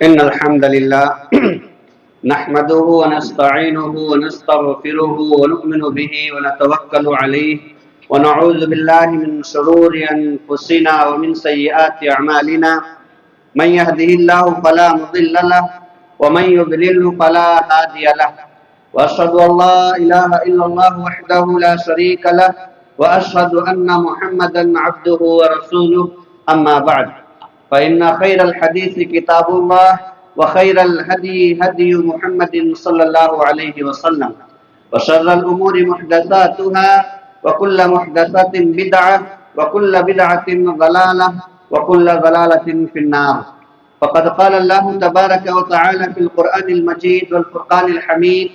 إن الحمد لله نحمده ونستعينه ونستغفره ونؤمن به ونتوكل عليه ونعوذ بالله من شرور أنفسنا ومن سيئات أعمالنا من يهده الله فلا مضل له ومن يضلل فلا هادي له وأشهد أن لا إله إلا الله وحده لا شريك له وأشهد أن محمدا عبده ورسوله أما بعد فإن خير الحديث كتاب الله وخير الهدي هدي محمد صلى الله عليه وسلم وشر الأمور محدثاتها وكل محدثة بدعة وكل بدعة ضلالة وكل ضلالة في النار. فقد قال الله تبارك وتعالى في القرآن المجيد والفرقان الحميد: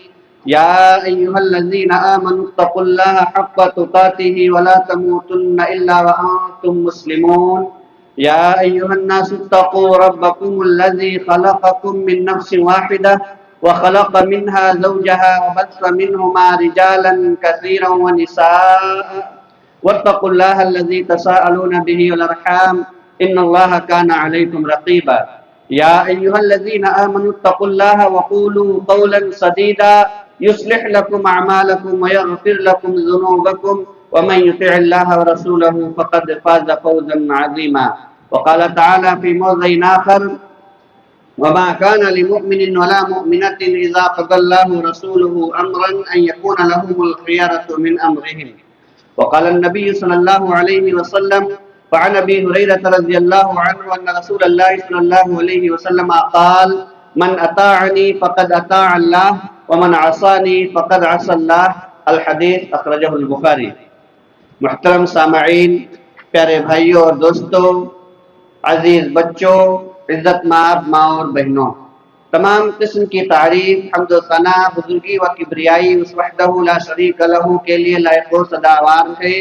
يا أيها الذين آمنوا اتقوا الله حق تقاته ولا تموتن إلا وأنتم مسلمون. يا أيها الناس اتقوا ربكم الذي خلقكم من نفس واحدة وخلق منها زوجها وبث منهما رجالا كثيرا ونساء واتقوا الله الذي تساءلون به والأرحام إن الله كان عليكم رقيبا. يا أيها الذين آمنوا اتقوا الله وقولوا قولا سديدا يصلح لكم أعمالكم ويغفر لكم ذنوبكم ومن يطع الله ورسوله فقد فاز فوزا عظيما. وقال تعالى في موضع آخر: وما كان لمؤمن ولا مؤمنة إذا قضى الله ورسوله أمرا أن يكون لهم الخيرة من أمرهم. وقال النبي صلى الله عليه وسلم: وعن أبي هريرة رضي الله عنه أن رسول الله صلى الله عليه وسلم قال: من أطاعني فقد أطاع الله ومن عصاني فقد عصى الله. الحدیث اخرجہ البخاری. محترم سامعین، پیارے بھائیوں اور دوستوں، عزیز بچوں، عزت مآب ماں اور بہنوں، تمام قسم کی تعریف، حمد و ثنا، بزرگی و کبریائی اس وحدہ لا شریک لہ کے لیے لائق و سزاوار ہے،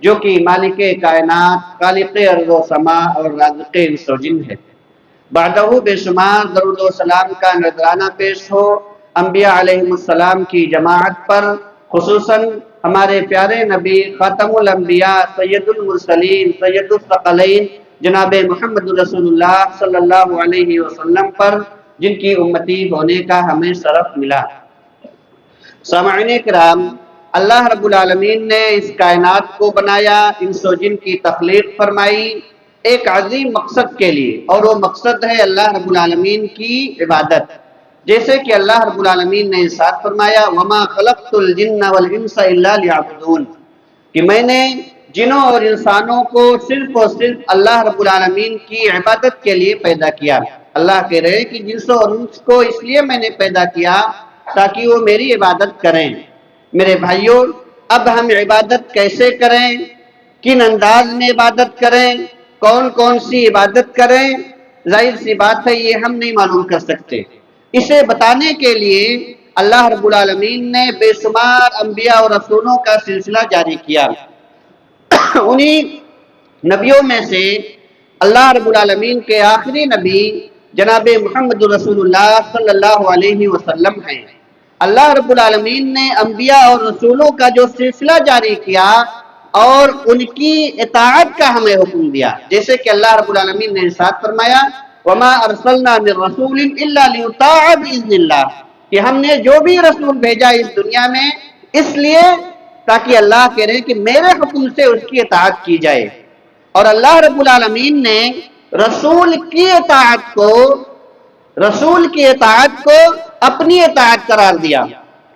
جو کہ مالک کائنات، خالق ارض و سما اور رازق انس و جن ہے. بعدہ بے شمار درود و سلام کا نذرانہ پیش ہو انبیاء علیہم السلام کی جماعت پر، خصوصاً ہمارے پیارے نبی خاتم الانبیاء سید المرسلین سید الثقلین جناب محمد رسول اللہ صلی اللہ علیہ وسلم پر، جن کی امتی ہونے کا ہمیں شرف ملا. سامعین کرام، اللہ رب العالمین نے اس کائنات کو بنایا، انس و جن کی تخلیق فرمائی ایک عظیم مقصد کے لیے، اور وہ مقصد ہے اللہ رب العالمین کی عبادت. جیسے کہ اللہ رب العالمین نے ارشاد فرمایا: وما خلقت الجن والانس الا ليعبدون، کہ میں نے جنوں اور انسانوں کو صرف اور صرف اللہ رب العالمین کی عبادت کے لیے پیدا کیا. اللہ کہہ رہے کہ جنسوں اور انس کو اس لیے میں نے پیدا کیا تاکہ وہ میری عبادت کریں. میرے بھائیوں، اب ہم عبادت کیسے کریں، کن انداز میں عبادت کریں، کون کون سی عبادت کریں، ظاہر سی بات ہے یہ ہم نہیں معلوم کر سکتے. اسے بتانے کے لیے اللہ رب العالمین نے بے شمار انبیاء اور رسولوں کا سلسلہ جاری کیا. انہی نبیوں میں سے اللہ رب العالمین کے آخری نبی جناب محمد رسول اللہ صلی اللہ علیہ وسلم ہیں. اللہ رب العالمین نے انبیاء اور رسولوں کا جو سلسلہ جاری کیا اور ان کی اطاعت کا ہمیں حکم دیا. جیسے کہ اللہ رب العالمین نے ارشاد فرمایا: وما ارسلنا من رسول الا ليطاع باذن اللہ، کہ ہم نے جو بھی رسول بھیجا اس دنیا میں اس لیے تاکہ اللہ کہہ رہے کہ میرے حکم سے اس کی اطاعت کی جائے. اور اللہ رب العالمین نے رسول کی اطاعت کو اپنی اطاعت قرار دیا.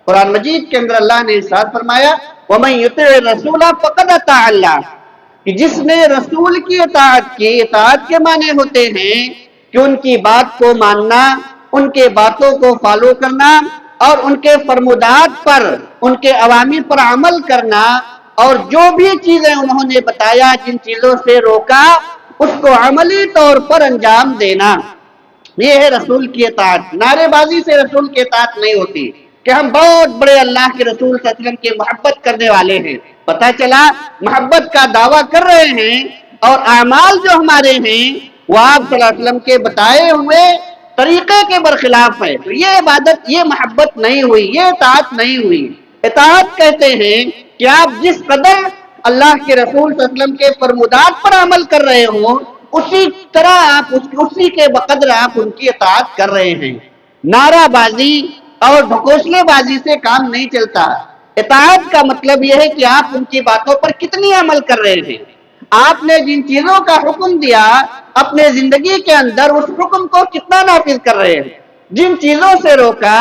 قرآن مجید کے اندر اللہ نے ارشاد فرمایا: ومن يطع الرسول فقد اطاع اللہ، کہ جس نے رسول کی اطاعت کی. اطاعت کے معنی ہوتے ہیں کہ ان کی بات کو ماننا، ان کے باتوں کو فالو کرنا اور ان کے فرمودات پر، ان کے اوامر پر عمل کرنا، اور جو بھی چیزیں انہوں نے بتایا، جن چیزوں سے روکا، اس کو عملی طور پر انجام دینا. یہ ہے رسول کی اطاعت. نعرے بازی سے رسول کی اطاعت نہیں ہوتی کہ ہم بہت بڑے اللہ کے رسول صلی اللہ علیہ وسلم کی محبت کرنے والے ہیں، پتہ چلا محبت کا دعویٰ کر رہے ہیں اور اعمال جو ہمارے ہیں وہ آپ صلی اللہ علیہ وسلم کے بتائے ہوئے طریقے کے برخلاف ہے. تو یہ عبادت، یہ محبت نہیں ہوئی، یہ اطاعت نہیں ہوئی. اطاعت کہتے ہیں کہ آپ جس قدر اللہ کے رسول صلی اللہ علیہ وسلم کے فرمودات پر عمل کر رہے ہوں، اسی طرح آپ اسی کے بقدر آپ ان کی اطاعت کر رہے ہیں۔ نعرہ بازی اور ڈھکوسلے بازی سے کام نہیں چلتا۔ اطاعت کا مطلب یہ ہے کہ آپ ان کی باتوں پر کتنی عمل کر رہے ہیں۔ آپ نے جن چیزوں کا حکم دیا اپنے زندگی کے اندر اس حکم کو کتنا نافذ کر رہے ہیں، جن چیزوں سے روکا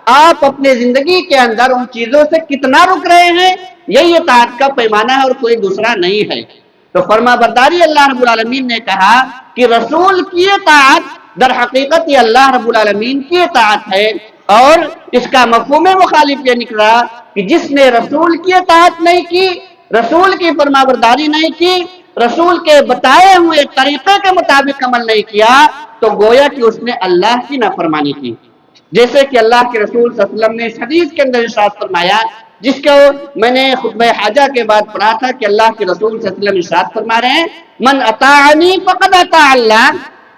آپ اپنے زندگی کے اندر ان چیزوں سے کتنا رک رہے ہیں، یہی اطاعت کا پیمانہ ہے اور کوئی دوسرا نہیں ہے۔ تو فرما برداری اللہ رب العالمین نے کہا کہ رسول کی اطاعت در حقیقت یہ اللہ رب العالمین کی اطاعت ہے، اور اس کا مفہوم مخالف یہ نکلا کہ جس نے رسول کی اطاعت نہیں کی، رسول کی فرما برداری نہیں کی، رسول کے بتائے ہوئے طریقے کے مطابق عمل نہیں کیا، تو گویا کہ اس نے اللہ کی نافرمانی کی۔ جیسے کہ اللہ کے رسول صلی اللہ علیہ وسلم نے اس حدیث کے اندر ارشاد فرمایا، جس کو میں نے خطبہ حاجہ کے بعد پڑھا تھا کہ اللہ کے رسول صلی اللہ علیہ وسلم ارشاد فرما رہے ہیں، من اطاعنی فقد اطاع اللہ،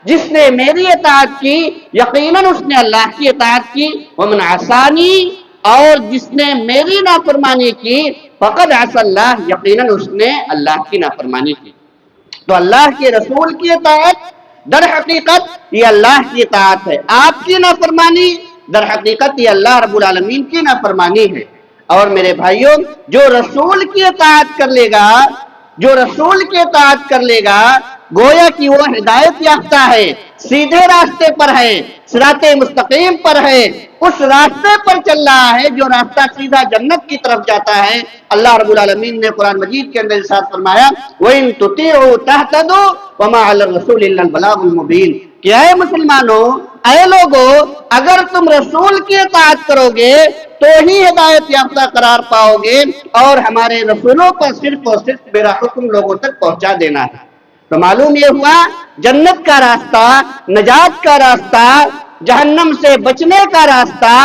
جس نے میری اطاعت کی یقیناً اس نے اللہ کی اطاعت کی، ومن عصانی، اور جس نے میری نافرمانی کی فقد عصى اللہ، یقیناً اس نے اللہ کی نافرمانی کی۔ تو اللہ کے رسول کی اطاعت در حقیقت یہ اللہ کی اطاعت ہے، آپ کی نافرمانی در حقیقت یہ اللہ رب العالمین کی نافرمانی ہے۔ اور میرے بھائیوں، جو رسول کی اطاعت کر لے گا، جو رسول کی اطاعت کر لے گا، گویا کہ وہ ہدایت یافتہ ہے، سیدھے راستے پر ہے، صراط مستقیم پر ہے، اس راستے پر چل رہا ہے جو راستہ سیدھا جنت کی طرف جاتا ہے۔ اللہ رب العالمین نے قرآن مجید کے اندر ارشاد فرمایا، وَإِن تُطِيعُوا تَهْتَدُوا وَمَا عَلَى الرَّسُولِ إِلَّا الْبَلَاغُ الْمُبِينُ، کہ اے مسلمانوں، اے لوگو، اگر تم رسول کی اطاعت کرو گے تو ہی ہدایت یافتہ قرار پاؤ گے، اور ہمارے رسولوں پر صرف اور صرف میرا حکم لوگوں تک پہنچا دینا ہے۔ تو معلوم یہ ہوا جنت کا راستہ، نجات کا راستہ، جہنم سے بچنے کا راستہ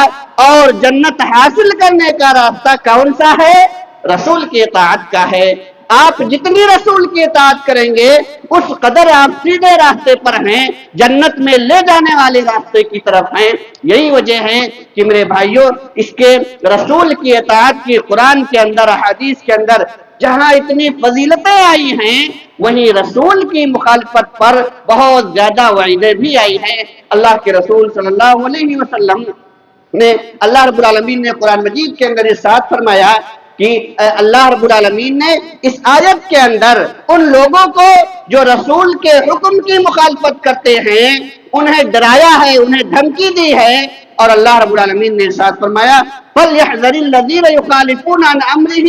اور جنت حاصل کرنے کا راستہ کون سا ہے؟ رسول کی اطاعت کا ہے۔ آپ جتنی رسول کی اطاعت کریں گے اس قدر آپ سیدھے راستے پر ہیں، جنت میں لے جانے والے راستے کی طرف ہیں۔ یہی وجہ ہے کہ میرے بھائیوں، اس کے رسول کی اطاعت کی قرآن کے اندر، احادیث کے اندر جہاں اتنی فضیلتیں آئی ہیں، وہیں رسول کی مخالفت پر بہت زیادہ وعیدیں بھی آئی ہیں۔ اللہ کے رسول صلی اللہ علیہ وسلم نے، اللہ رب العالمین نے قرآن مجید کے اندر ارشاد فرمایا کہ اللہ رب العالمین نے اس آیت کے اندر ان لوگوں کو جو رسول کے حکم کی مخالفت کرتے ہیں انہیں ڈرایا ہے، انہیں دھمکی دی ہے، اور اللہ رب العالمین نے ارشاد فرمایا فَلْيَحْذَرِ الَّذِينَ يُخَالِفُونَ عَنْ أَمْرِهِ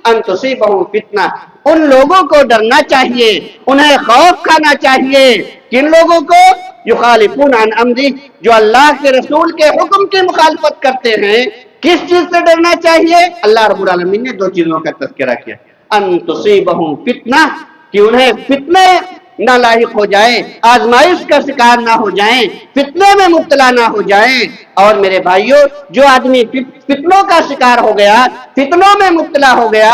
أَن تُصِيبَهُمْ فِتْنَةٌ، ان لوگوں کو ڈرنا چاہیے، انہیں خوف کھانا چاہیے۔ کن لوگوں کو؟ یخالفون عن امرہ، جو اللہ کے رسول کے حکم کی مخالفت کرتے ہیں۔ کس چیز سے ڈرنا چاہیے؟ اللہ رب العالمین نے دو چیزوں کا تذکرہ کیا، ان تصیبہم فتنہ، کہ انہیں فتنے نہ لاحق ہو جائے، آزمائش کا شکار نہ ہو جائیں، فتنے میں مبتلا نہ ہو جائیں۔ اور میرے بھائیوں، جو آدمی فتنوں کا شکار ہو گیا، فتنوں میں مبتلا ہو گیا،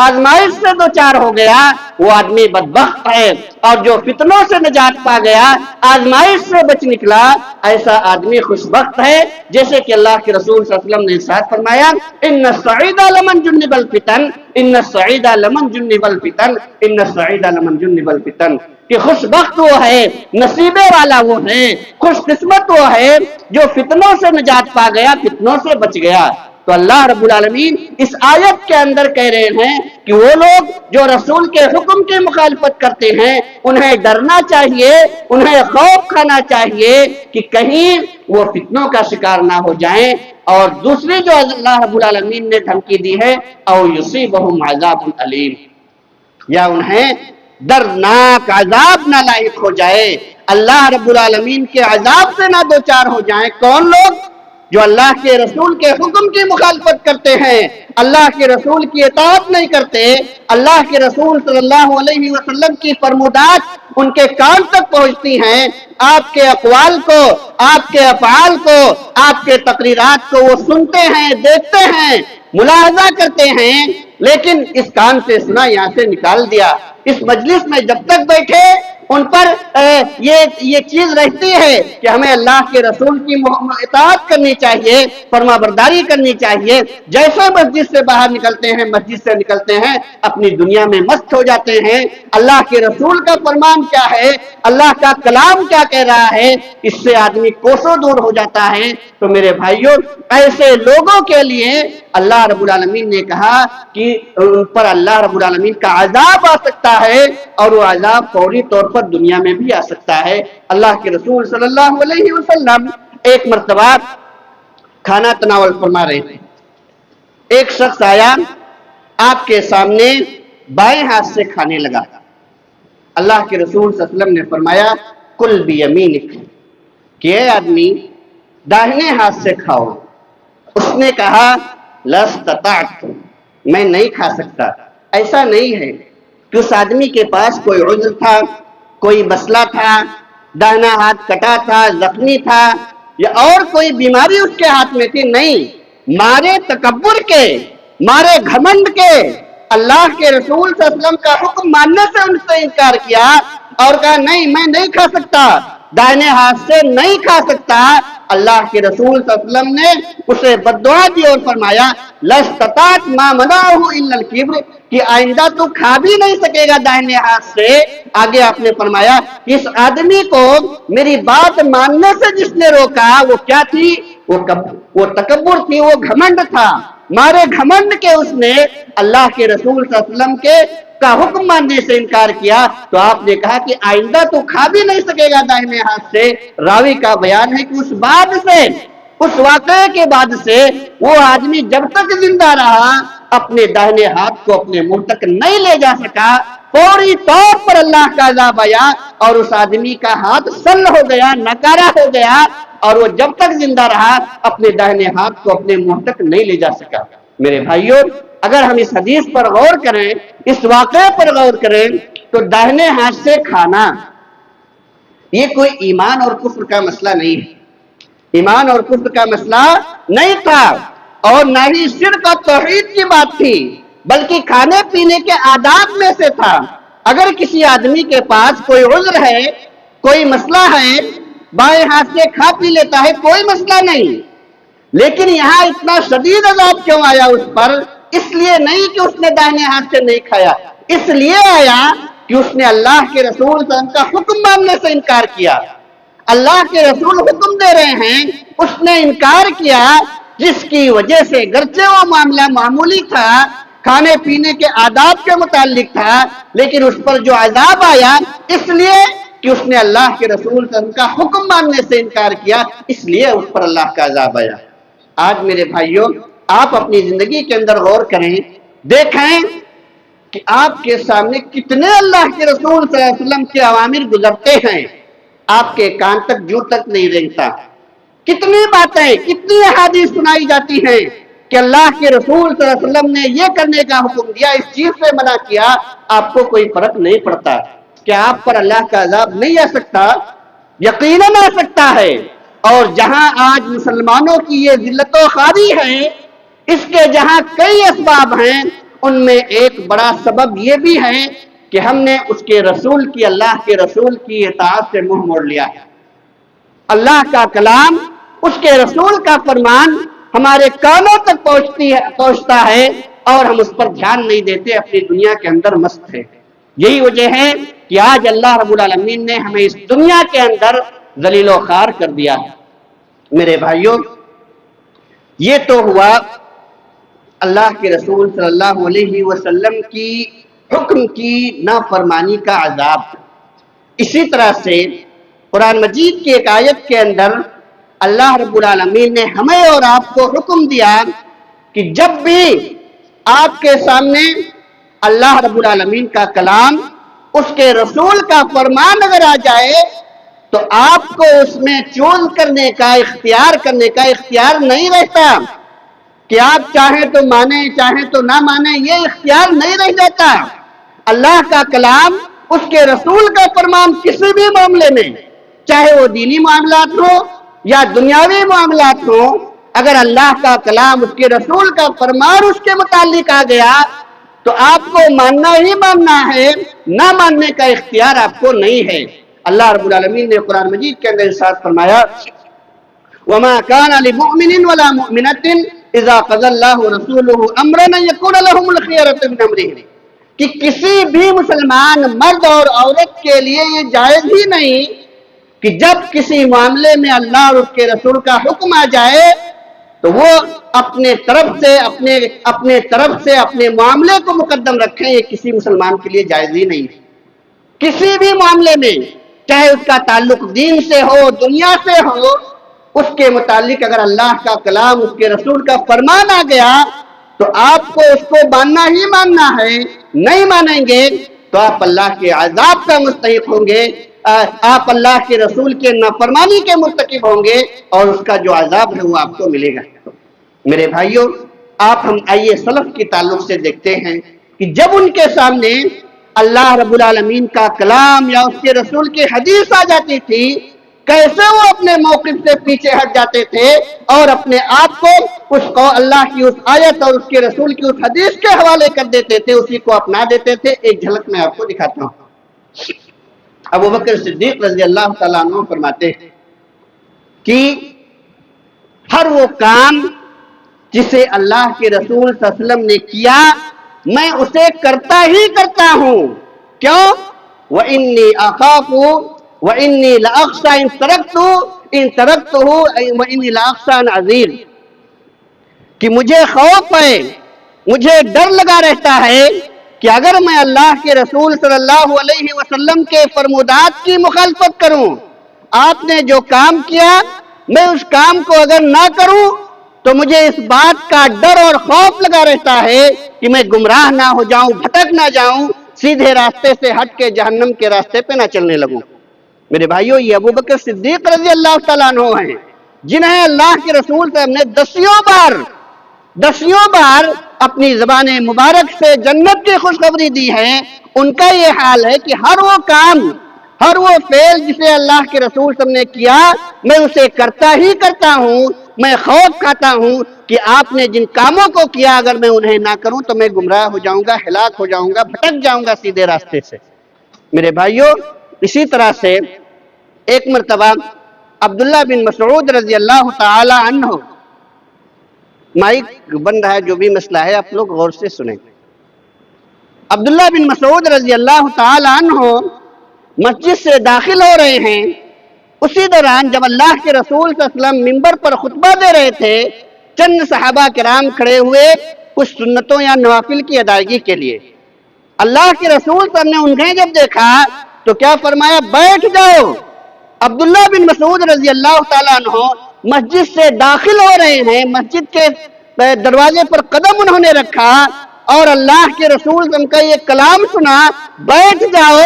آزمائش سے دوچار ہو گیا، وہ آدمی بدبخت ہے، اور جو فتنوں سے نجات پا گیا، آزمائش سے بچ نکلا، ایسا آدمی خوشبخت ہے۔ جیسے کہ اللہ کے رسول صلی اللہ علیہ وسلم نے ارشاد فرمایا، ان السعید لمن جنب الفتن، ان السعید لمن جنب الفتن، ان السعید لمن جنب الفتن، کہ خوش بخت وہ ہے، نصیبے والا وہ ہے، خوش قسمت وہ ہے جو فتنوں سے نجات پا گیا، فتنوں سے بچ گیا۔ تو اللہ رب العالمین اس آیت کے اندر کہہ رہے ہیں کہ وہ لوگ جو رسول کے حکم کی مخالفت کرتے ہیں انہیں ڈرنا چاہیے، انہیں خوف کھانا چاہیے کہ کہیں وہ فتنوں کا شکار نہ ہو جائیں۔ اور دوسری جو اللہ رب العالمین نے دھمکی دی ہے، او یصیبہم عذاب علیم، یا انہیں دردناک عذاب نہ لاحق ہو جائے، اللہ رب العالمین کے عذاب سے نہ دوچار ہو جائیں۔ کون لوگ؟ جو اللہ کے رسول کے حکم کی مخالفت کرتے ہیں، اللہ کے رسول کی اطاعت نہیں کرتے، اللہ کے رسول صلی اللہ علیہ وسلم کی فرمودات ان کے کان تک پہنچتی ہیں، آپ کے اقوال کو، آپ کے افعال کو، آپ کے تقریرات کو وہ سنتے ہیں، دیکھتے ہیں، ملاحظہ کرتے ہیں، لیکن اس کان سے سنا، یہاں سے نکال دیا۔ اس مجلس میں جب تک بیٹھے ان پر یہ چیز رہتی ہے کہ ہمیں اللہ کے رسول کی اطاعت کرنی چاہیے، فرما برداری کرنی چاہیے۔ جیسے مسجد سے باہر نکلتے ہیں، مسجد سے نکلتے ہیں اپنی دنیا میں مست ہو جاتے ہیں، اللہ کے رسول کا فرمان کیا ہے، اللہ کا کلام کیا کہہ رہا ہے، اس سے آدمی کوسوں دور ہو جاتا ہے۔ تو میرے بھائیوں، ایسے لوگوں کے لیے اللہ رب العالمین نے کہا کہ ان پر اللہ رب العالمین کا عذاب آ سکتا ہے، اور وہ عذاب فوری طور پر دنیا میں بھی آ سکتا ہے۔ اللہ کے رسول صلی اللہ علیہ وسلم ایک مرتبہ کھانا تناول فرما رہے تھے، ایک شخص آیا آپ کے سامنے بائیں ہاتھ سے کھانے لگا۔ اللہ کے رسول صلی اللہ علیہ وسلم نے فرمایا کل بیمینک، کہ اے آدمی داہنے ہاتھ سے کھاؤ۔ اس نے کہا لاستطعت، میں نہیں کھا سکتا۔ ایسا نہیں ہے کہ اس آدمی کے پاس کوئی عذر تھا، کوئی مسئلہ تھا، داہنا ہاتھ کٹا تھا، زخمی تھا، یا اور کوئی بیماری اس کے ہاتھ میں تھی، نہیں، مارے تکبر کے، مارے گھمنڈ کے اللہ کے رسول صلی اللہ علیہ وسلم کا حکم ماننے سے ان سے انکار کیا اور کہا نہیں میں نہیں کھا سکتا، دائنے ہاتھ سے نہیں کھا سکتا۔ اللہ کے رسول صلی اللہ علیہ وسلم نے اسے بددعا دی اور فرمایا لستطعت ما منعه الا الكبر، کہ آئندہ تو کھا بھی نہیں سکے گا دائنے ہاتھ سے۔ آگے آپ نے فرمایا اس آدمی کو میری بات ماننے سے جس نے روکا وہ کیا تھی، وہ تکبر تھی، وہ گھمنڈ تھا، مارے گھمنڈ کے اس نے اللہ کے رسول صلی اللہ علیہ وسلم کا حکم ماننے سے انکار کیا۔ تو آپ نے کہا کہ آئندہ تو کھا بھی نہیں سکے گا دائنے ہاتھ سے۔ راوی کا بیان ہے کہ اس بعد سے، اس واقعے کے بعد سے وہ آدمی جب تک زندہ رہا اپنے داہنے ہاتھ کو اپنے منہ تک نہیں لے جا سکا۔ فوری طور پر اللہ کا عذاب آیا اور اس آدمی کا ہاتھ سل ہو گیا، نکارا ہو گیا، اور وہ جب تک زندہ رہا اپنے داہنے ہاتھ کو اپنے منہ تک نہیں لے جا سکا۔ میرے بھائیوں، اگر ہم اس حدیث پر غور کریں، اس واقعے پر غور کریں، تو داہنے ہاتھ سے کھانا یہ کوئی ایمان اور کفر کا مسئلہ نہیں ہے، ایمان اور کفر کا مسئلہ نہیں تھا، اور نہ ہی شرک اور توحید کی بات تھی، بلکہ کھانے پینے کے آداب میں سے تھا۔ اگر کسی آدمی کے پاس کوئی عذر ہے، کوئی مسئلہ ہے، بائیں ہاتھ سے کھا پی لیتا ہے، کوئی مسئلہ نہیں، لیکن یہاں اتنا شدید عذاب کیوں آیا اس پر؟ اس لیے نہیں کہ اس نے دائنے ہاتھ سے نہیں کھایا، اس لیے آیا کہ اس نے اللہ کے رسول صلی اللہ علیہ وسلم کا حکم ماننے سے انکار کیا۔ اللہ کے رسول حکم دے رہے ہیں، اس نے انکار کیا، جس کی وجہ سے گرچہ وہ معاملہ معمولی تھا، کھانے پینے کے آداب کے متعلق تھا، لیکن اس پر جو عذاب آیا اس لیے کہ اس نے اللہ کے رسول صلی اللہ علیہ وسلم کا حکم ماننے سے انکار کیا، اس لیے اس پر اللہ کا عذاب آیا۔ آج میرے بھائیوں، آپ اپنی زندگی کے اندر غور کریں، دیکھیں کہ آپ کے سامنے کتنے اللہ کے رسول صلی اللہ علیہ وسلم کے اوامر گزرتے ہیں، آپ کے کان تک جو تک نہیں رینگتا۔ کتنی باتیں، کتنی احادیث سنائی جاتی ہیں کہ اللہ کے رسول صلی اللہ علیہ وسلم نے یہ کرنے کا حکم دیا، اس چیز سے منع کیا، آپ کو کوئی فرق نہیں پڑتا۔ کیا آپ پر اللہ کا عذاب نہیں آ سکتا؟ یقیناً آ سکتا ہے۔ اور جہاں آج مسلمانوں کی یہ ذلت و خواری ہے، اس کے جہاں کئی اسباب ہیں، ان میں ایک بڑا سبب یہ بھی ہے کہ ہم نے اس کے رسول کی، اللہ کے رسول کی اطاعت سے منہ موڑ لیا ہے۔ اللہ کا کلام، اس کے رسول کا فرمان ہمارے کانوں تک پہنچتا ہے اور ہم اس پر دھیان نہیں دیتے، اپنی دنیا کے اندر مست ہے۔ یہی وجہ ہے کہ آج اللہ رب العالمین نے ہمیں اس دنیا کے اندر ذلیل و خوار کر دیا ہے۔ میرے بھائیوں، یہ تو ہوا اللہ کے رسول صلی اللہ علیہ وسلم کی حکم کی نافرمانی کا عذاب۔ اسی طرح سے قرآن مجید کی ایک آیت کے اندر اللہ رب العالمین نے ہمیں اور آپ کو حکم دیا کہ جب بھی آپ کے سامنے اللہ رب العالمین کا کلام، اس کے رسول کا فرمان اگر آ جائے تو آپ کو اس میں چوز کرنے کا، اختیار کرنے کا اختیار نہیں رہتا، کہ آپ چاہیں تو مانیں چاہیں تو نہ مانیں، یہ اختیار نہیں رہ جاتا۔ اللہ کا کلام، اس کے رسول کا فرمان کسی بھی معاملے میں، چاہے وہ دینی معاملات ہو یا دنیاوی معاملات ہو، اگر اللہ کا کلام، اس کے رسول کا فرمان اس کے متعلق آ گیا تو آپ کو ماننا ہی ماننا ہے، نہ ماننے کا اختیار آپ کو نہیں ہے۔ اللہ رب العالمین نے قرآن مجید کے اندر ارشاد فرمایا وَمَا كَانَ لِمُؤْمِنٍ وَلَا مُؤْمِنَةٍ إِذَا قَضَى اللَّهُ وَرَسُولُهُ أَمْرًا أَن يَكُونَ لَهُمُ الْخِيَرَةُ مِنْ أَمْرِهِمْ، کہ کسی بھی مسلمان مرد اور عورت کے لیے یہ جائز ہی نہیں کہ جب کسی معاملے میں اللہ اور اس کے رسول کا حکم آ جائے تو وہ اپنے طرف سے اپنے معاملے کو مقدم رکھیں۔ یہ کسی مسلمان کے لیے جائز ہی نہیں ہے۔ کسی بھی معاملے میں، چاہے اس کا تعلق دین سے ہو، دنیا سے ہو، اس کے متعلق اگر اللہ کا کلام، اس کے رسول کا فرمان آ گیا تو آپ کو اس کو ماننا ہی ماننا ہے۔ نہیں مانیں گے تو آپ اللہ کے عذاب کا مستحق ہوں گے، آپ اللہ کے رسول کے نافرمانی کے مرتکب ہوں گے، اور اس کا جو عذاب ہے وہ آپ کو ملے گا۔ میرے بھائیوں، ہم آئیے سلف کے تعلق سے دیکھتے ہیں کہ جب ان کے سامنے اللہ رب العالمین کا کلام یا اس کے رسول کی حدیث آ جاتی تھی، کیسے وہ اپنے موقف سے پیچھے ہٹ جاتے تھے اور اپنے آپ کو اللہ کی اس آیت اور اس کے رسول کی اس حدیث کے حوالے کر دیتے تھے، اسی کو اپنا دیتے تھے۔ ایک جھلک میں آپ کو دکھاتا ہوں۔ ابوبکر صدیق رضی اللہ تعالیٰ عنہ فرماتے ہیں کہ ہر وہ کام جسے اللہ کے رسول صلی اللہ علیہ وسلم نے کیا میں اسے کرتا ہی کرتا ہوں۔ کیوں؟ وَإِنِّي أَخَافُ وَإِنِّي لَأَخْشَىٰ إِن تَرَكْتُهُ وَإِنِّي لَأَخْشَىٰ أَنْ أَزِيلَ، کہ مجھے خوف ہے، مجھے ڈر لگا رہتا ہے کہ اگر میں اللہ کے رسول صلی اللہ علیہ وسلم کے فرمودات کی مخالفت کروں، آپ نے جو کام کیا میں اس کام کو اگر نہ کروں تو مجھے اس بات کا ڈر اور خوف لگا رہتا ہے کہ میں گمراہ نہ ہو جاؤں، بھٹک نہ جاؤں، سیدھے راستے سے ہٹ کے جہنم کے راستے پہ نہ چلنے لگوں۔ میرے بھائیوں، یہ ابوبکر صدیق رضی اللہ تعالیٰ عنہ ہیں جنہیں اللہ کے رسول صلی اللہ علیہ وسلم نے دسیوں بار اپنی زبان مبارک سے جنت کی خوشخبری دی ہے۔ ان کا یہ حال ہے کہ ہر وہ کام، ہر وہ فعل جسے اللہ کے رسول صلی اللہ علیہ وسلم نے کیا میں اسے کرتا ہی کرتا ہوں۔ میں خوف کھاتا ہوں کہ آپ نے جن کاموں کو کیا اگر میں انہیں نہ کروں تو میں گمراہ ہو جاؤں گا، ہلاک ہو جاؤں گا، بھٹک جاؤں گا سیدھے راستے سے۔ میرے بھائیوں، اسی طرح سے ایک مرتبہ عبداللہ بن مسعود رضی اللہ تعالی عنہ، مائک بن رہا ہے، جو بھی مسئلہ ہے آپ لوگ غور سے سنیں۔ عبداللہ بن مسعود رضی اللہ تعالی عنہ مسجد سے داخل ہو رہے ہیں، اسی دوران جب اللہ کے رسول صلی اللہ علیہ وسلم منبر پر خطبہ دے رہے تھے، چند صحابہ کرام کھڑے ہوئے کچھ سنتوں یا نوافل کی ادائیگی کے لیے۔ اللہ کے رسول صلی اللہ علیہ وسلم نے انہیں جب دیکھا تو کیا فرمایا؟ بیٹھ جاؤ۔ عبداللہ بن مسعود رضی اللہ تعالیٰ عنہ مسجد سے داخل ہو رہے ہیں، مسجد کے دروازے پر قدم انہوں نے رکھا اور اللہ کے رسول صلی اللہ علیہ وسلم کا یہ کلام سنا، بیٹھ جاؤ،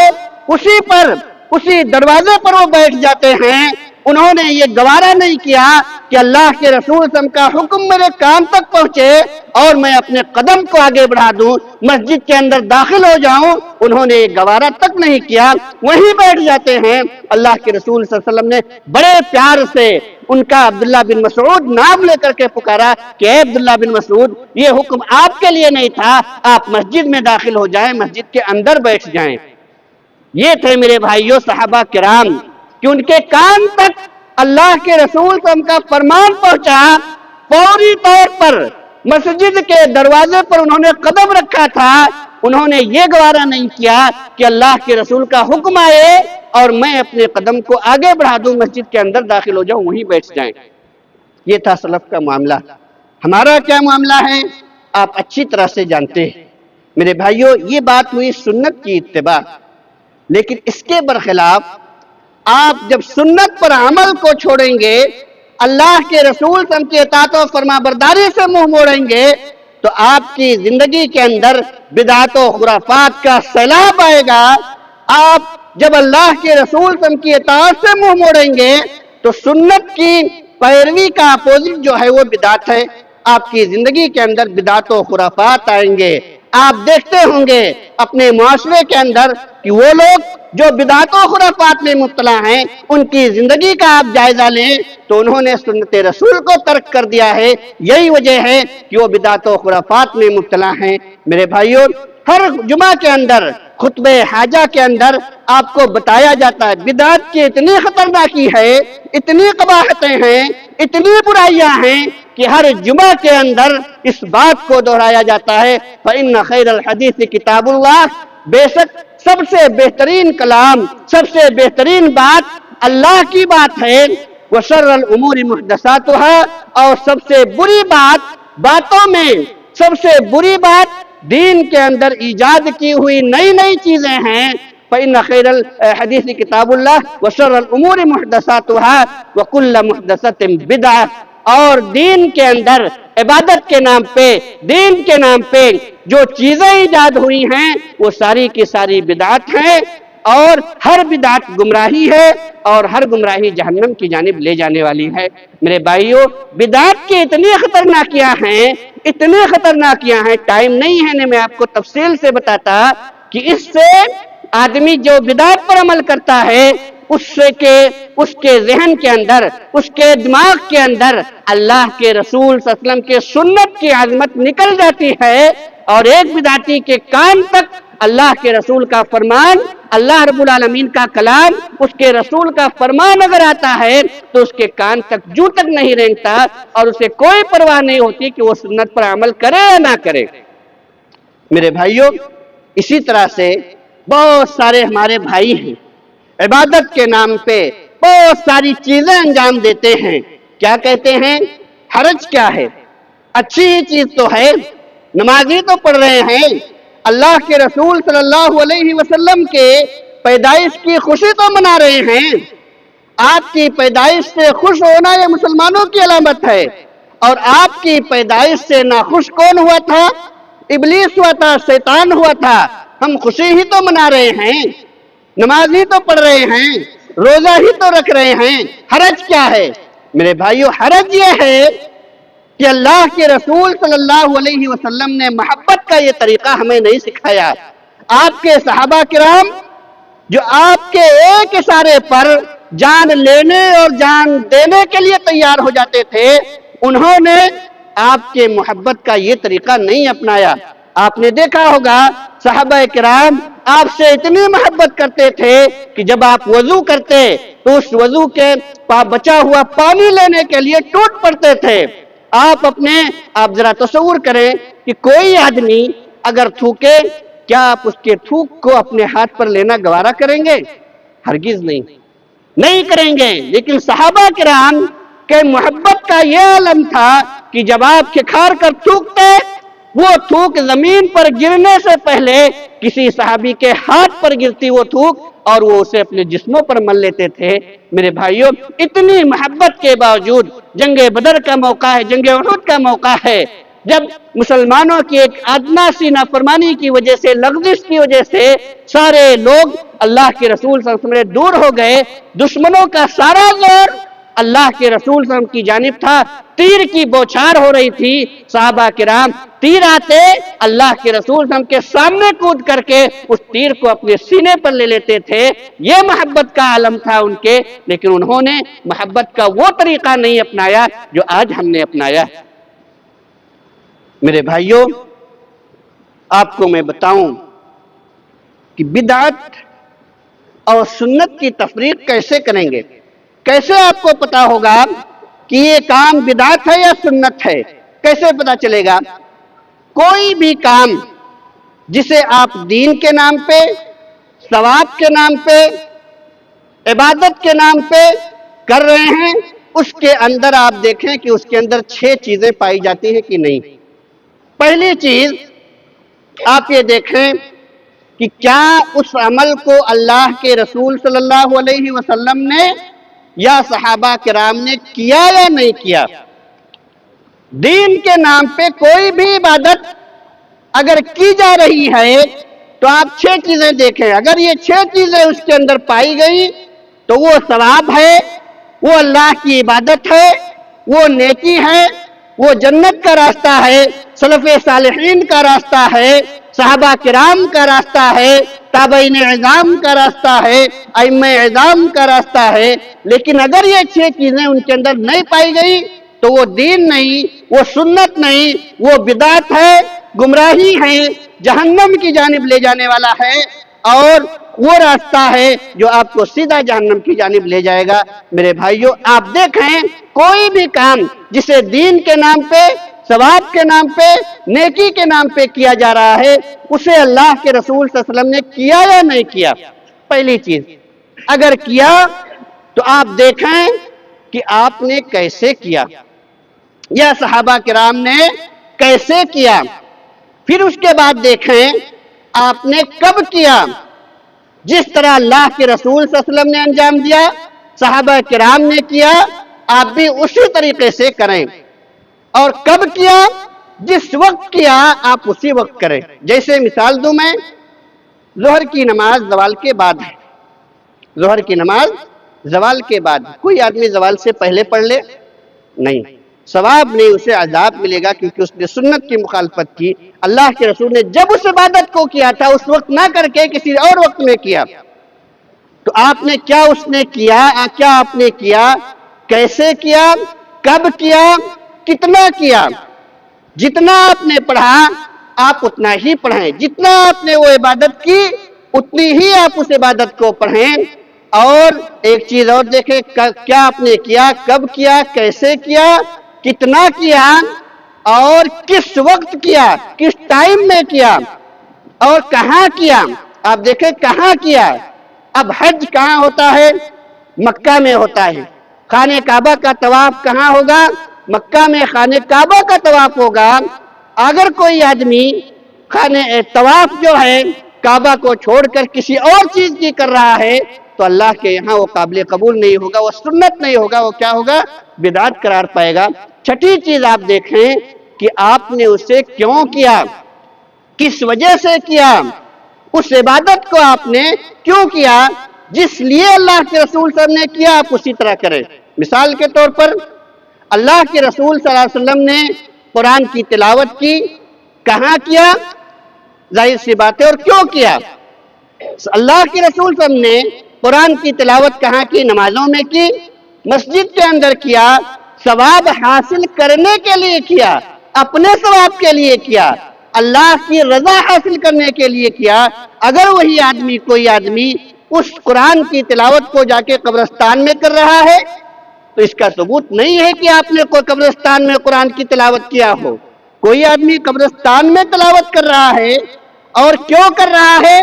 اسی دروازے پر وہ بیٹھ جاتے ہیں۔ انہوں نے یہ گوارا نہیں کیا کہ اللہ کے رسول صلی اللہ علیہ وسلم کا حکم میرے کان تک پہنچے اور میں اپنے قدم کو آگے بڑھا دوں، مسجد کے اندر داخل ہو جاؤں۔ انہوں نے یہ گوارا تک نہیں کیا، وہیں بیٹھ جاتے ہیں۔ اللہ کے رسول صلی اللہ علیہ وسلم نے بڑے پیار سے ان کا عبداللہ بن مسعود نام لے کر کے پکارا کہ اے عبداللہ بن مسعود، یہ حکم آپ کے لیے نہیں تھا، آپ مسجد میں داخل ہو جائیں، مسجد کے اندر بیٹھ جائیں۔ یہ تھے میرے بھائیوں صحابہ کرام کہ ان کے کان تک اللہ کے رسول صلی اللہ علیہ وسلم کا فرمان پہنچا، فوری طور پر مسجد کے دروازے پر انہوں نے قدم رکھا تھا۔ انہوں نے یہ گوارا نہیں کیا کہ اللہ کے رسول کا حکم آئے اور میں اپنے قدم کو آگے بڑھا دوں، مسجد کے اندر داخل ہو جاؤں، وہیں بیٹھ جائیں۔ یہ تھا سلف کا معاملہ۔ ہمارا کیا معاملہ ہے آپ اچھی طرح سے جانتے ہیں۔ میرے بھائیوں، یہ بات ہوئی سنت کی اتباع، لیکن اس کے برخلاف آپ جب سنت پر عمل کو چھوڑیں گے، اللہ کے رسول صلی اللہ علیہ وسلم کی اطاعت و فرما برداری سے منہ موڑیں گے تو آپ کی زندگی کے اندر بدعت و خرافات کا سیلاب آئے گا۔ آپ جب اللہ کے رسول صلی اللہ علیہ وسلم کی اطاعت سے منہ موڑیں گے تو سنت کی پیروی کا اپوزٹ جو ہے وہ بدعت ہے۔ آپ کی زندگی کے اندر بدعت و خرافات آئیں گے۔ آپ دیکھتے ہوں گے اپنے معاشرے کے اندر کہ وہ لوگ جو بدعت و خرافات میں مبتلا ہیں ان کی زندگی کا آپ جائزہ لیں تو انہوں نے سنت رسول کو ترک کر دیا ہے. یہی وجہ ہے کہ وہ بدعت و خرافات میں مبتلا ہیں. میرے بھائیوں، ہر جمعہ کے اندر خطبہ حاجہ کے اندر آپ کو بتایا جاتا ہے بدعت کی اتنی خطرناکی ہے، اتنی قباحتیں ہیں، اتنی برائیاں ہیں کہ ہر جمعہ کے اندر اس بات کو دہرایا جاتا ہے فَإِنَّ خَيْرَ الْحَدِيثِ کتاب اللہ، بے شک سب سے بہترین کلام، سب سے بہترین بات اللہ کی بات ہے. وَشَرَّ الْأُمُورِ مُحْدَثَاتُهَا، اور سب سے بری بات باتوں میں سب سے بری بات دین کے اندر ایجاد کی ہوئی نئی نئی چیزیں ہیں. فَإِنَّ خَيْرَ الْحَدِيثِ کتاب اللہ وَشَرَّ الْأُمُورِ مُحْدَثَاتُهَا وَكُلَّ مُحْدَثَةٍ بِدْعَةٍ، اور دین کے اندر عبادت کے نام پہ، دین کے نام پہ جو چیزیں ایجاد ہوئی ہیں وہ ساری کی ساری بدعت ہیں، اور ہر بدعت گمراہی ہے، اور ہر گمراہی جہنم کی جانب لے جانے والی ہے. میرے بھائیوں، بدعت کی اتنی خطرناکیاں ہیں، اتنی خطرناکیاں ہیں، ٹائم نہیں ہے میں آپ کو تفصیل سے بتاتا کہ اس سے آدمی جو بدعت پر عمل کرتا ہے اس کے ذہن کے اندر، اس کے دماغ کے اندر اللہ کے رسول صلی اللہ علیہ وسلم کے سنت کی عظمت نکل جاتی ہے، اور ایک بدعتی کے کان تک اللہ کے رسول کا فرمان، اللہ رب العالمین کا کلام، اس کے رسول کا فرمان اگر آتا ہے تو اس کے کان تک جو تک نہیں رینگتا، اور اسے کوئی پرواہ نہیں ہوتی کہ وہ سنت پر عمل کرے یا نہ کرے. میرے بھائیوں، اسی طرح سے بہت سارے ہمارے بھائی ہیں، عبادت کے نام پہ بہت ساری چیزیں انجام دیتے ہیں. کیا کہتے ہیں؟ حرج کیا ہے؟ اچھی چیز تو ہے، نمازی تو پڑھ رہے ہیں، اللہ کے رسول صلی اللہ علیہ وسلم کے پیدائش کی خوشی تو منا رہے ہیں. آپ کی پیدائش سے خوش ہونا یہ مسلمانوں کی علامت ہے، اور آپ کی پیدائش سے ناخوش کون ہوا تھا؟ ابلیس ہوا تھا، شیطان ہوا تھا. ہم خوشی ہی تو منا رہے ہیں، نماز ہی تو پڑھ رہے ہیں، روزہ ہی تو رکھ رہے ہیں. حرج کیا ہے؟ میرے بھائیو، حرج یہ ہے کہ اللہ کے رسول صلی اللہ علیہ وسلم نے محبت کا یہ طریقہ ہمیں نہیں سکھایا. آپ کے صحابہ کرام جو آپ کے ایک اشارے پر جان لینے اور جان دینے کے لیے تیار ہو جاتے تھے، انہوں نے آپ کے محبت کا یہ طریقہ نہیں اپنایا. آپ نے دیکھا ہوگا صحابہ کرام آپ سے اتنی محبت کرتے تھے کہ جب آپ وضو کرتے تو اس وضو کے بچا ہوا پانی لینے کے لیے ٹوٹ پڑتے تھے. آپ ذرا تصور کریں کہ کوئی آدمی اگر تھوکے، کیا آپ اس کے تھوک کو اپنے ہاتھ پر لینا گوارا کریں گے؟ ہرگز نہیں کریں گے. لیکن صحابہ کرام کے محبت کا یہ عالم تھا کہ جب آپ کھکھار کر تھوکتے، وہ تھوک زمین پر گرنے سے پہلے کسی صحابی کے ہاتھ پر گرتی وہ تھوک، اور وہ اسے اپنے جسموں پر مل لیتے تھے. میرے بھائیوں، اتنی محبت کے باوجود جنگ بدر کا موقع ہے، جنگ احد کا موقع ہے، جب مسلمانوں کی ایک ادنا سی نافرمانی کی وجہ سے، لغزش کی وجہ سے سارے لوگ اللہ کے رسول صلی اللہ علیہ وسلم دور ہو گئے، دشمنوں کا سارا زور اللہ کے رسول صلی اللہ علیہ وسلم کی جانب تھا، تیر کی بوچھار ہو رہی تھی. صحابہ کرام تیر آتے اللہ کے رسول صلی اللہ علیہ وسلم کے سامنے کود کر کے اس تیر کو اپنے سینے پر لے لیتے تھے. یہ محبت کا عالم تھا ان کے، لیکن انہوں نے محبت کا وہ طریقہ نہیں اپنایا جو آج ہم نے اپنایا. میرے بھائیوں، آپ کو میں بتاؤں کہ بدعت اور سنت کی تفریق کیسے کریں گے؟ کیسے آپ کو پتا ہوگا کہ یہ کام بدعت ہے یا سنت ہے؟ کیسے پتا چلے گا؟ کوئی بھی کام جسے آپ دین کے نام پہ، ثواب کے نام پہ، عبادت کے نام پہ کر رہے ہیں، اس کے اندر آپ دیکھیں کہ اس کے اندر 6 چیزیں پائی جاتی ہیں کہ نہیں. پہلی چیز آپ یہ دیکھیں کہ کیا اس عمل کو اللہ کے رسول صلی اللہ علیہ وسلم نے یا صحابہ کرام نے کیا یا نہیں کیا. دین کے نام پہ کوئی بھی عبادت اگر کی جا رہی ہے تو آپ 6 چیزیں دیکھیں. اگر یہ 6 چیزیں اس کے اندر پائی گئی تو وہ ثواب ہے، وہ اللہ کی عبادت ہے، وہ نیکی ہے، وہ جنت کا راستہ ہے، سلف صالحین کا راستہ ہے، صحابہ کرام کا راستہ ہے، تابعین اعظام کا راستہ ہے، ائمہ اعظام کا راستہ ہے، لیکن اگر یہ 6 چیزیں ان کے اندر نہیں پائی گئی تو وہ دین نہیں، وہ سنت نہیں، وہ بدعت ہے، گمراہی ہے، جہنم کی جانب لے جانے والا ہے، اور وہ راستہ ہے جو آپ کو سیدھا جہنم کی جانب لے جائے گا۔ میرے بھائیوں، آپ دیکھیں کوئی بھی کام جسے دین کے نام پہ، ثواب کے نام پہ، نیکی کے نام پہ کیا جا رہا ہے، اسے اللہ کے رسول صلی اللہ علیہ وسلم نے کیا یا نہیں کیا؟ پہلی چیز، اگر کیا تو آپ دیکھیں کہ آپ نے کیسے کیا، یا صحابہ کرام نے کیسے کیا، پھر اس کے بعد دیکھیں آپ نے کب کیا۔ جس طرح اللہ کے رسول صلی اللہ علیہ وسلم نے انجام دیا، صحابہ کرام نے کیا، آپ بھی اسی طریقے سے کریں۔ اور کب کیا؟ جس وقت کیا آپ اسی وقت کریں۔ جیسے مثال دوں میں، ظہر کی نماز زوال کے بعد ہے، ظہر کی نماز زوال کے بعد، کوئی آدمی زوال سے پہلے پڑھ لے نہیں، ثواب نہیں، اسے عذاب ملے گا، کیونکہ اس نے سنت کی مخالفت کی۔ اللہ کے رسول نے جب اس عبادت کو کیا تھا اس وقت نہ کر کے کسی اور وقت میں کیا، تو آپ نے کیا اس نے کیا، کیا آپ نے کیا، کیسے کیا، کب کیا، کتنا کیا؟ جتنا آپ نے پڑھا آپ اتنا ہی پڑھیں، جتنا آپ نے وہ عبادت کی اتنی ہی آپ اس عبادت کو پڑھیں۔ اور ایک چیز اور دیکھیں، کیا آپ نے کیا، کب کیا، کیسے کیا، کتنا کیا، اور کس وقت کیا، کس ٹائم میں کیا، اور کہاں کیا۔ آپ دیکھیں کہاں کیا۔ اب حج کہاں ہوتا ہے؟ مکہ میں ہوتا ہے۔ خانہ کعبہ کا طواف کہاں ہوگا؟ مکہ میں خانہ کعبہ کا طواف ہوگا۔ اگر کوئی آدمی طواف جو ہے کعبہ کو چھوڑ کر کسی اور چیز کی کر رہا ہے تو اللہ کے یہاں وہ قابل قبول نہیں ہوگا، وہ سنت نہیں ہوگا، وہ کیا ہوگا؟ بدعت قرار پائے گا۔ چھٹی چیز آپ دیکھیں کہ آپ نے اسے کیوں کیا، کس وجہ سے کیا، اس عبادت کو آپ نے کیوں کیا، جس لیے اللہ کے رسول صلی اللہ علیہ وسلم نے کیا آپ اسی طرح کریں۔ مثال کے طور پر اللہ کے رسول صلی اللہ علیہ وسلم نے قرآن کی تلاوت کی، کہاں کیا؟ ظاہر سی بات ہے، اور کیوں کیا؟ اللہ کے رسول صلی اللہ علیہ وسلم نے قرآن کی تلاوت کہاں کی؟ نمازوں میں کی، مسجد کے اندر کیا، ثواب حاصل کرنے کے لیے کیا، اپنے ثواب کے لیے کیا، اللہ کی رضا حاصل کرنے کے لیے کیا۔ اگر وہی آدمی، کوئی آدمی اس قرآن کی تلاوت کو جا کے قبرستان میں کر رہا ہے تو اس کا ثبوت نہیں ہے کہ آپ نے کوئی قبرستان میں قرآن کی تلاوت کیا ہو۔ کوئی آدمی قبرستان میں تلاوت کر رہا ہے، اور کیوں کر رہا ہے؟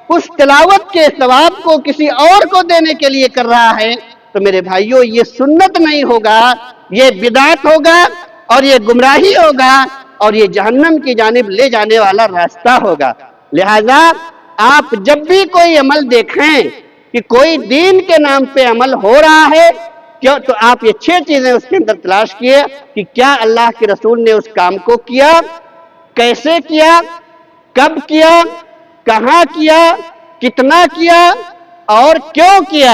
اس تلاوت کے ثواب کو کسی اور کو دینے کے لیے کر رہا ہے، تو میرے بھائیوں یہ سنت نہیں ہوگا، یہ بدعت ہوگا، اور یہ گمراہی ہوگا، اور یہ جہنم کی جانب لے جانے والا راستہ ہوگا۔ لہذا آپ جب بھی کوئی عمل دیکھیں کہ کوئی دین کے نام پہ عمل ہو رہا ہے تو آپ یہ 6 چیزیں اس کے اندر تلاش کیے کہ کیا اللہ کے رسول نے اس کام کو کیا، کیسے کیا، کب کیا، کہاں کیا، کتنا کیا، اور کیوں کیا۔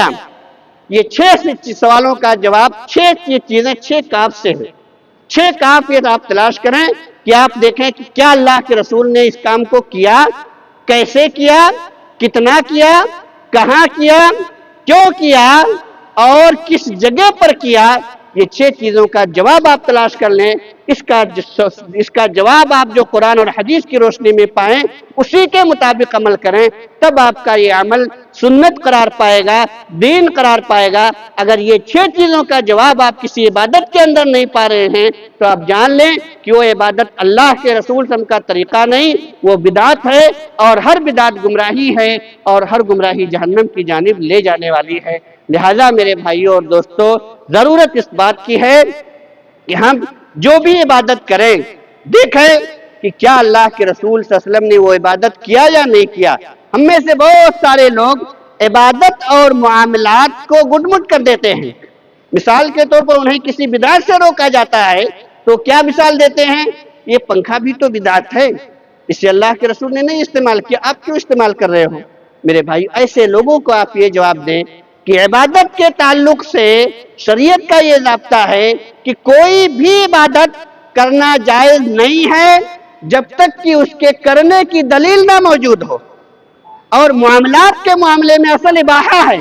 یہ 6 سوالوں کا جواب 6 چیزیں 6 کاف سے ہے۔ 6 کاف یہ آپ تلاش کریں کہ آپ دیکھیں کہ کیا اللہ کے رسول نے اس کام کو کیا، کیسے کیا، کتنا کیا، کہاں کیا، کیوں کیا، اور کس جگہ پر کیا۔ یہ 6 چیزوں کا جواب آپ تلاش کر لیں۔ اس کا جواب آپ جو قرآن اور حدیث کی روشنی میں پائیں اسی کے مطابق عمل کریں، تب آپ کا یہ عمل سنت قرار پائے گا، دین قرار پائے گا۔ اگر یہ 6 چیزوں کا جواب آپ کسی عبادت کے اندر نہیں پا رہے ہیں تو آپ جان لیں کہ وہ عبادت اللہ کے رسول صلی اللہ علیہ وسلم کا طریقہ نہیں، وہ بدعت ہے، اور ہر بدعت گمراہی ہے، اور ہر گمراہی جہنم کی جانب لے جانے والی ہے۔ لہذا میرے بھائیوں اور دوستو، ضرورت اس بات کی ہے کہ ہم جو بھی عبادت کریں دیکھیں کہ کیا اللہ کے رسول صلی اللہ علیہ وسلم نے وہ عبادت کیا یا نہیں کیا۔ ہم میں سے بہت سارے لوگ عبادت اور معاملات کو گڈمٹ کر دیتے ہیں۔ مثال کے طور پر انہیں کسی بدعت سے روکا جاتا ہے تو کیا مثال دیتے ہیں؟ یہ پنکھا بھی تو بدعت ہے، اسے اللہ کے رسول نے نہیں استعمال کیا، آپ کیوں استعمال کر رہے ہو؟ میرے بھائی، ایسے لوگوں کو آپ یہ جواب دیں کہ عبادت کے تعلق سے شریعت کا یہ ضابطہ ہے کہ کوئی بھی عبادت کرنا جائز نہیں ہے جب تک کہ اس کے کرنے کی دلیل نہ موجود ہو۔ اور معاملات کے معاملے میں اصل اباحہ ہے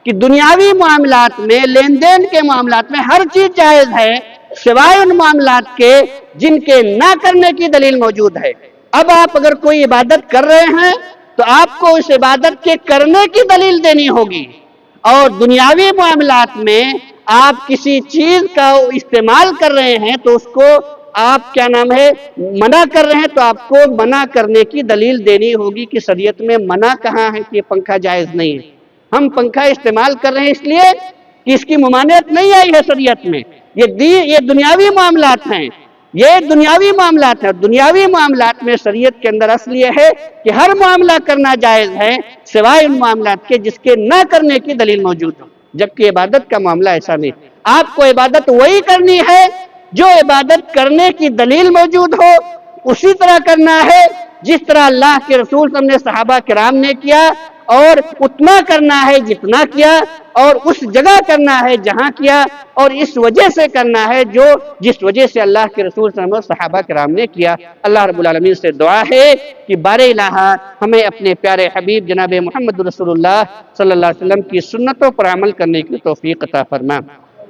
کہ دنیاوی معاملات میں، لین دین کے معاملات میں ہر چیز جائز ہے سوائے ان معاملات کے جن کے نہ کرنے کی دلیل موجود ہے۔ اب آپ اگر کوئی عبادت کر رہے ہیں تو آپ کو اس عبادت کے کرنے کی دلیل دینی ہوگی، اور دنیاوی معاملات میں آپ کسی چیز کا استعمال کر رہے ہیں تو اس کو آپ کیا نام ہے منع کر رہے ہیں، تو آپ کو منع کرنے کی دلیل دینی ہوگی کہ شریعت میں منع کہاں ہے کہ یہ پنکھا جائز نہیں ہے۔ ہم پنکھا استعمال کر رہے ہیں اس لیے کہ اس کی ممانعت نہیں آئی ہے شریعت میں، یہ دنیاوی معاملات ہیں، یہ دنیاوی معاملات ہیں۔ دنیاوی معاملات میں شریعت کے اندر اصل یہ ہے کہ ہر معاملہ کرنا جائز ہے سوائے ان معاملات کے جس کے نہ کرنے کی دلیل موجود ہو، جبکہ عبادت کا معاملہ ایسا نہیں۔ آپ کو عبادت وہی کرنی ہے جو عبادت کرنے کی دلیل موجود ہو، اسی طرح کرنا ہے جس طرح اللہ کے رسول صلی اللہ علیہ وسلم نے صحابہ کرام نے کیا، اور اتنا کرنا ہے جتنا کیا، اور اس جگہ کرنا ہے جہاں کیا، اور اس وجہ سے کرنا ہے جس وجہ سے اللہ کے رسول صلی اللہ علیہ وسلم صحابہ کرام نے کیا۔ اللہ رب العالمین سے دعا ہے کہ بار الہ ہمیں اپنے پیارے حبیب جناب محمد رسول اللہ صلی اللہ علیہ وسلم کی سنتوں پر عمل کرنے کی توفیق عطا فرما۔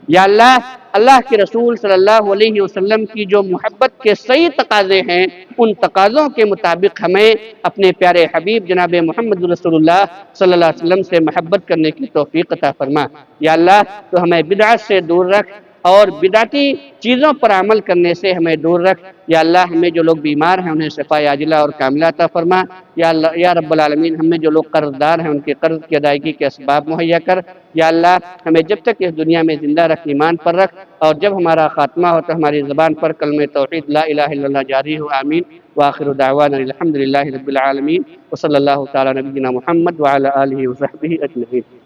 یا اللہ کے رسول صلی اللہ علیہ وسلم کی جو محبت کے صحیح تقاضے ہیں، ان تقاضوں کے مطابق ہمیں اپنے پیارے حبیب جناب محمد رسول اللہ صلی اللہ علیہ وسلم سے محبت کرنے کی توفیق عطا فرما۔ یا اللہ تو ہمیں بدعت سے دور رکھ اور بدعتی چیزوں پر عمل کرنے سے ہمیں دور رکھ۔ یا اللہ ہمیں جو لوگ بیمار ہیں انہیں شفا عاجلہ اور کاملہ عطا فرما۔ یا اللہ یا رب العالمین ہمیں جو لوگ قرض دار ہیں ان کے قرض کی ادائیگی کے اسباب مہیا کر۔ یا اللہ ہمیں جب تک اس دنیا میں زندہ رکھ، ایمان پر رکھ، اور جب ہمارا خاتمہ ہو تو ہماری زبان پر کلمہ توحید لا الہ الا اللہ جاری ہو، آمین۔ وآخر دعوانا الحمدللہ رب العالمین، وصلی اللہ تعالی نبینا محمد وعلی آلہ وصحبہ اجمعین۔